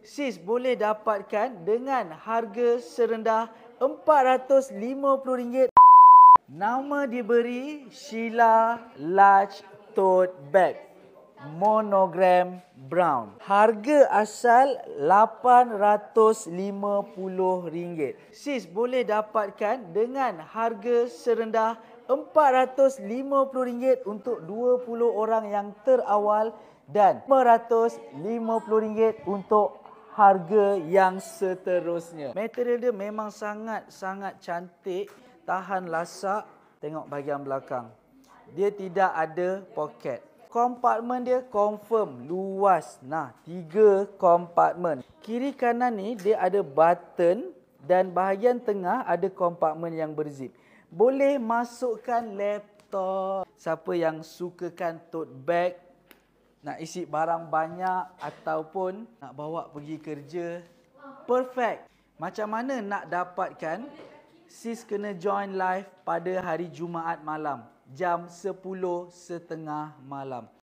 Sis boleh dapatkan dengan harga serendah RM450. Nama diberi Sheila Large Tote Bag Monogram Brown. Harga asal RM850. Sis boleh dapatkan dengan harga serendah RM450 untuk 20 orang yang terawal dan RM550 untuk harga yang seterusnya. Material dia memang sangat cantik, tahan lasak. Tengok bahagian belakang. Dia tidak ada poket. Kompartmen dia confirm luas. Nah, 3 kompartmen. Kiri kanan ni dia ada button dan bahagian tengah ada kompartmen yang berzip. Boleh masukkan laptop. Siapa yang sukakan tote bag, nak isi barang banyak ataupun nak bawa pergi kerja, perfect. Macam mana nak dapatkan? Sis kena join live pada hari Jumaat malam, jam 10.30 malam.